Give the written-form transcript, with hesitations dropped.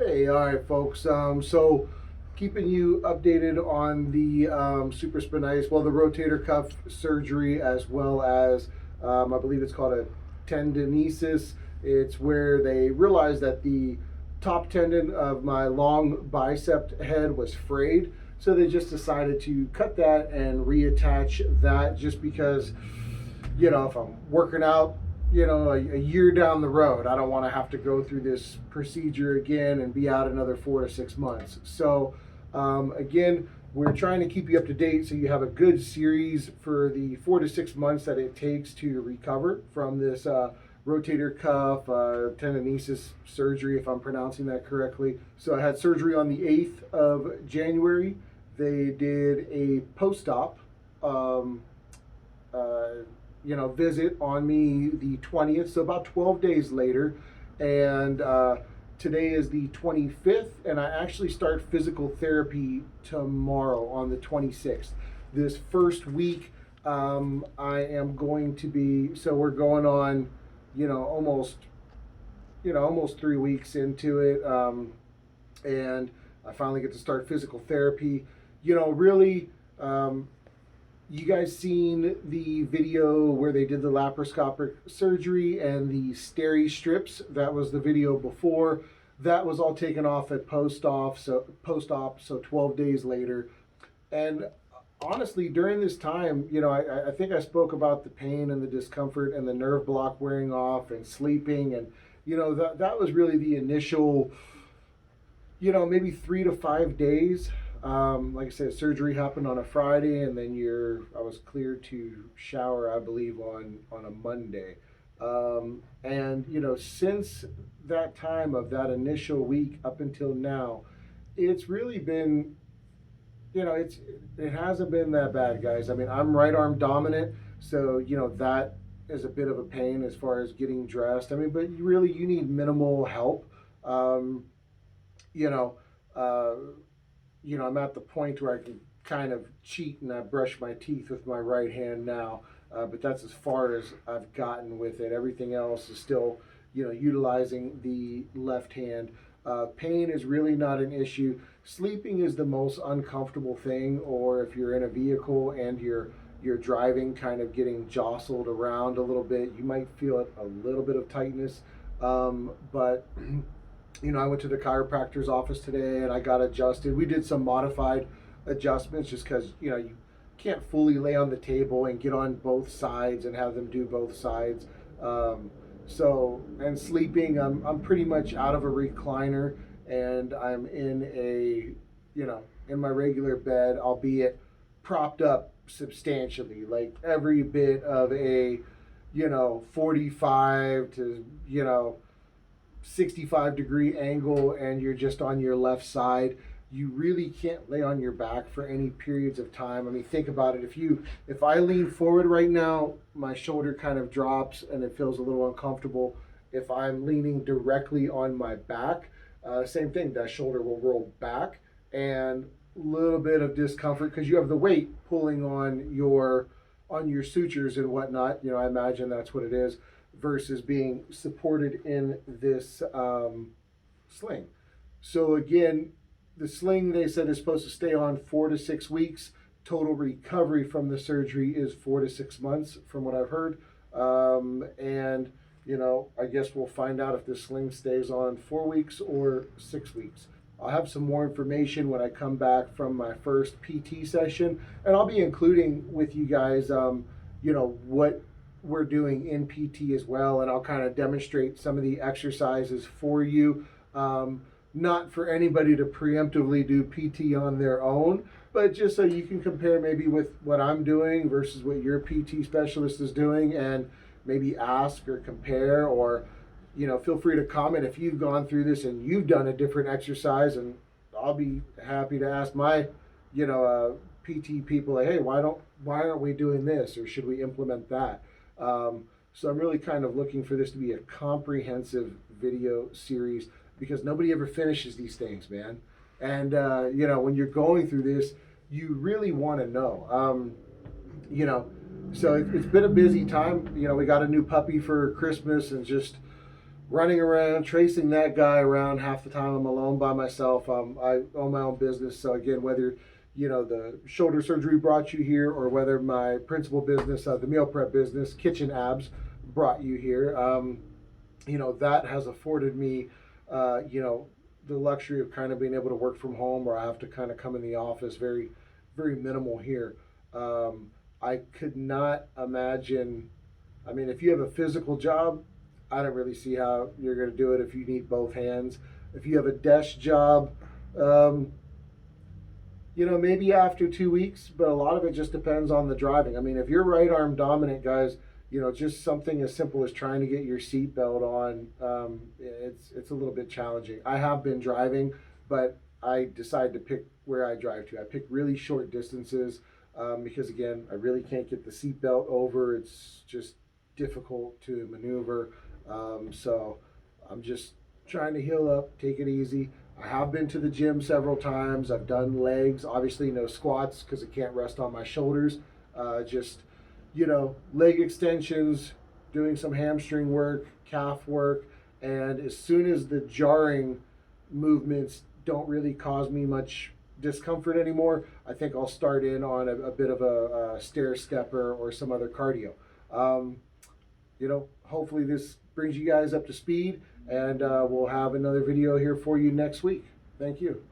Hey, all right, folks. So keeping you updated on the supraspinatus, well, the rotator cuff surgery, as well as I believe it's called a tenodesis. It's where they realized that the top tendon of my long bicep head was frayed. So they just decided to cut that and reattach that just because, if I'm working out, a year down the road, I don't want to have to go through this procedure again and be out another 4 to 6 months. So, again, we're trying to keep you up to date so you have a good series for the 4 to 6 months that it takes to recover from this rotator cuff tenodesis surgery, if I'm pronouncing that correctly. So I had surgery on the 8th of January. They did a post-op visit on me the 20th, so about 12 days later. And today is the 25th, and I actually start physical therapy tomorrow on the 26th. This first week, I am going to be, so we're going on, almost 3 weeks into it. And I finally get to start physical therapy. Really, you guys seen the video where they did the laparoscopic surgery and the steri strips? That was the video before. That was all taken off at post-op, so 12 days later. And honestly, during this time, I think I spoke about the pain and the discomfort and the nerve block wearing off and sleeping. And, that was really the initial, maybe 3 to 5 days. Like I said, surgery happened on a Friday, and then I was cleared to shower, I believe, on a Monday. And since that time of that initial week up until now, it's really been, it hasn't been that bad, guys. I mean, I'm right arm dominant, so that is a bit of a pain as far as getting dressed. I mean, but you need minimal help. You know. I'm at the point where I can kind of cheat and I brush my teeth with my right hand now, but that's as far as I've gotten with it. Everything else is still, utilizing the left hand. Pain is really not an issue. Sleeping is the most uncomfortable thing, or if you're in a vehicle and you're driving, kind of getting jostled around a little bit, you might feel a little bit of tightness, but I went to the chiropractor's office today and I got adjusted. We did some modified adjustments just because, you can't fully lay on the table and get on both sides and have them do both sides. And sleeping, I'm pretty much out of a recliner and I'm in in my regular bed, albeit propped up substantially, like every bit of a, 45 to, 65-degree angle, and you're just on your left side. You really can't lay on your back for any periods of time. I mean, think about it. If I lean forward right now, my shoulder kind of drops and it feels a little uncomfortable. If I'm leaning directly on my back, same thing, that shoulder will roll back, and a little bit of discomfort because you have the weight pulling on your sutures and whatnot. I imagine that's what it is, versus being supported in this sling. So again, the sling, they said, is supposed to stay on 4 to 6 weeks. Total recovery from the surgery is 4 to 6 months, from what I've heard. And I guess we'll find out if this sling stays on 4 weeks or 6 weeks. I'll have some more information when I come back from my first PT session, and I'll be including with you guys, what we're doing in PT as well, and I'll kind of demonstrate some of the exercises for you. Not for anybody to preemptively do PT on their own, but just so you can compare maybe with what I'm doing versus what your PT specialist is doing, and maybe ask or compare, or feel free to comment if you've gone through this and you've done a different exercise, and I'll be happy to ask my PT people, like, hey, why aren't we doing this, or should we implement that? So I'm really kind of looking for this to be a comprehensive video series, because nobody ever finishes these things, man. And when you're going through this, you really want to know. So it's been a busy time. We got a new puppy for Christmas, and just running around tracing that guy around half the time. I'm alone by myself. I own my own business, so again, whether the shoulder surgery brought you here, or whether my principal business, the meal prep business, Kitchen Abs, brought you here, that has afforded me, the luxury of kind of being able to work from home, or I have to kind of come in the office. Very, very minimal here. I could not imagine. I mean, if you have a physical job, I don't really see how you're going to do it if you need both hands. If you have a desk job, um, maybe after 2 weeks, but a lot of it just depends on the driving. I mean, if you're right arm dominant, guys, just something as simple as trying to get your seatbelt on, it's a little bit challenging. I have been driving, but I decided to pick where I drive to. I pick really short distances, because again, I really can't get the seatbelt over. It's just difficult to maneuver. So I'm just trying to heal up, take it easy. I have been to the gym several times. I've done legs, obviously no squats because I can't rest on my shoulders. Just, leg extensions, doing some hamstring work, calf work. And as soon as the jarring movements don't really cause me much discomfort anymore, I think I'll start in on a bit of a stair stepper or some other cardio. Hopefully this brings you guys up to speed, and we'll have another video here for you next week. Thank you.